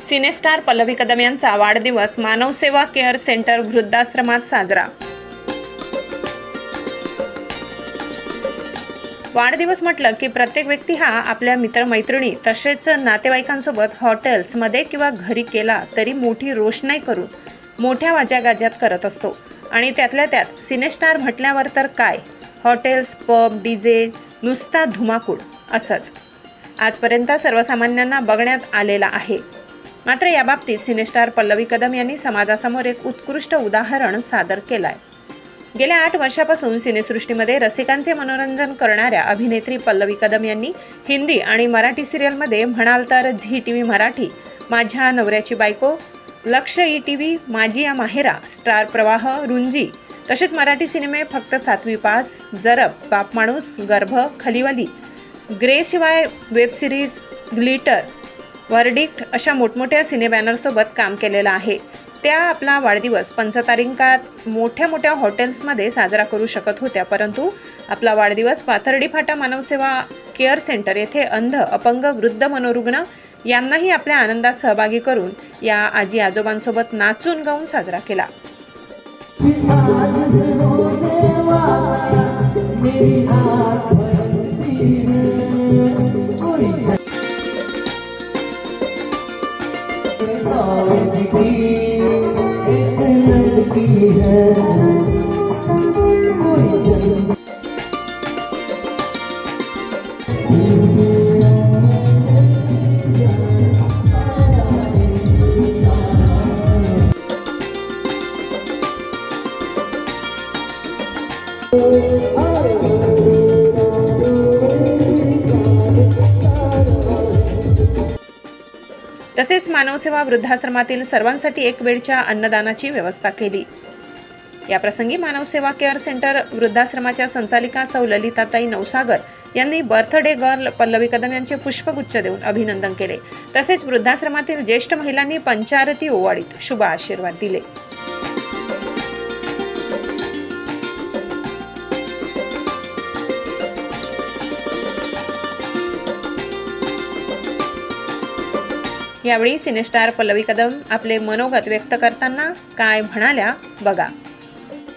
Cine star Pallavi Kadam यांचा वाढदिवस मानव सेवा केअर सेंटर वृद्धाश्रमात साजरा। वाढदिवस म्हटलं की प्रत्येक व्यक्ती हा आपल्या मित्रमैत्रिणी तसेच नातेवाईकांसोबत हॉटेल्समध्ये किंवा घरी केला तरी मोठी रोषणाई करून मोठ्या वाजागाजात करत असतो। आणि त्यातल्या त्यात सिनेस्टार म्हटल्यावर तर काय, हॉटेल्स, पब, डीजे, नुसता धुमाकूळ असंच आजपर्यंत सर्वसामान्यांना बघण्यात आलेला आहे। मात्र याबाबतीत सिनेस्टार पल्लवी कदम यांनी समाजासमोर एक उत्कृष्ट उदाहरण सादर केलंय। गेल्या 8 वर्षापासून सिनेसृष्टीमध्ये रसिकांचे मनोरंजन करणाऱ्या अभिनेत्री पल्लवी कदम यांनी हिंदी आणि मराठी सिरियलमध्ये म्हणाल तर झी टीव्ही मराठी, माझ्या नवऱ्याची बायको, लक्ष ईटीव्ही, माझी या माहेरा, स्टार प्रवाह, रुंजी तसेच मराठी सिनेमे फक्त 7वी पास, जरब, बाप माणूस, गर्भ, खलीवली, ग्रे शिवाय वेब सिरीज, ग्लिटर, वर्डिक्ट अशा मोठमोठ्या सिने बॅनरसोबत काम केलेलं आहे। त्या आपला वाढदिवस पंचतारिंकात मोठ्या मोठ्या हॉटेल्समध्ये साजरा करू शकत होत्या, परंतु आपला वाढदिवस पाथर्डी फाटा मानवसेवा केअर सेंटर येथे अंध, अपंग, वृद्ध मनोरुग्ण यांनाही आपल्या आनंदात सहभागी करून या आजी आजोबांसोबत नाचून गाऊन साजरा केला। तसेच मानवसेवा वृद्धाश्रमातील सर्वांसाठी एक वेळच्या अन्नदानाची व्यवस्था केली। याप्रसंगी मानवसेवा केअर सेंटर वृद्धाश्रमाच्या संचालिका सौ ललिताताई नवसागर यांनी बर्थडे गर्ल पल्लवी कदम यांचे पुष्पगुच्छ देऊन अभिनंदन केले। तसेच वृद्धाश्रमातील ज्येष्ठ महिलांनी पंचारती ओवाळीत शुभ आशीर्वाद दिले। यावेळी सिनेस्टार पल्लवी कदम आपले मनोगत व्यक्त करताना काय म्हणाल्या बघा।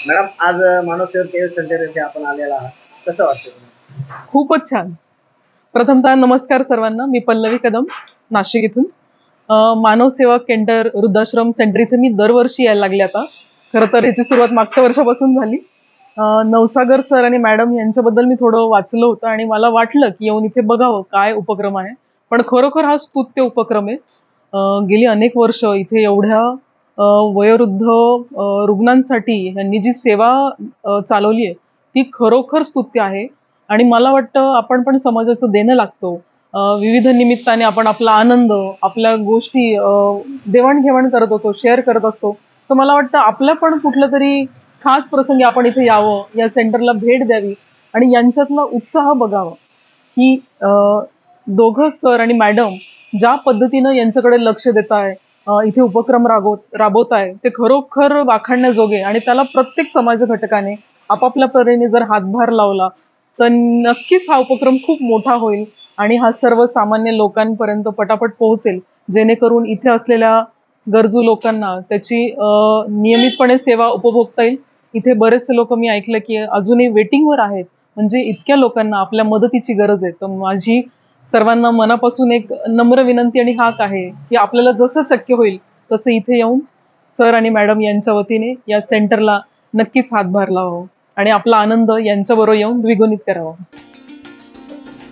मॅडम, आज मानव सेवा केअर सेंटर येथे आपण आलेला आहात, कसं वाटतं? खूपच छान। प्रथमतः नमस्कार सर्वांना, मी पल्लवी कदम नाशिक इथून। मानव सेवा केंटर वृद्धाश्रम सेंटर इथे मी दरवर्षी यायला लागले। आता खरं तर याची सुरुवात मागच्या वर्षापासून झाली। नवसागर सर आणि मॅडम यांच्याबद्दल मी थोडं वाचलं होतं आणि मला वाटलं की येऊन इथे बघावं काय उपक्रम आहे, पण खरोखर हा स्तुत्य उपक्रम आहे। गेली अनेक वर्ष इथे एवढ्या वयोवृद्ध रुग्णांसाठी यांनी जी सेवा चालवली आहे ती खरोखर स्तुत्य आहे। आणि मला वाटतं आपण पण समाजाचं देणं लागतो। विविध निमित्ताने आपण आपला आनंद, आपल्या गोष्टी देवाणघेवाण करत असतो, शेअर करत असतो। तर मला वाटतं आपल्या पण कुठलं तरी खास प्रसंगी आपण इथे यावं, या सेंटरला भेट द्यावी आणि यांच्यातला उत्साह बघावा की दोघं सर आणि मॅडम ज्या पद्धतीनं यांच्याकडे लक्ष देत आहे, इथे उपक्रम राबवत आहे, ते खरोखर वाखाणण्याजोगे। आणि त्याला प्रत्येक समाज घटकाने आपापल्या परीने जर हातभार लावला तर नक्कीच हा उपक्रम खूप मोठा होईल आणि हा सर्वसामान्य लोकांपर्यंत पटापट पोहोचेल, जेणेकरून इथे असलेल्या गरजू लोकांना त्याची नियमितपणे सेवा उपभोगता येईल। इथे बरेचसे लोक मी ऐकलं की अजूनही वेटिंगवर आहेत, म्हणजे इतक्या लोकांना आपल्या मदतीची गरज आहे। तर माझी सर्वांना मनापासून एक नम्र विनंती आणि हाक आहे की आपल्याला जसं शक्य होईल तसं इथे येऊन सर आणि मॅडम यांच्या वतीने या सेंटरला नक्कीच हातभार लावावा आणि आपला आनंद यांच्याबरोबर येऊन द्विगुणित करावा।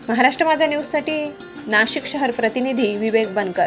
महाराष्ट्र माझा न्यूजसाठी नाशिक शहर प्रतिनिधी विवेक बनकर।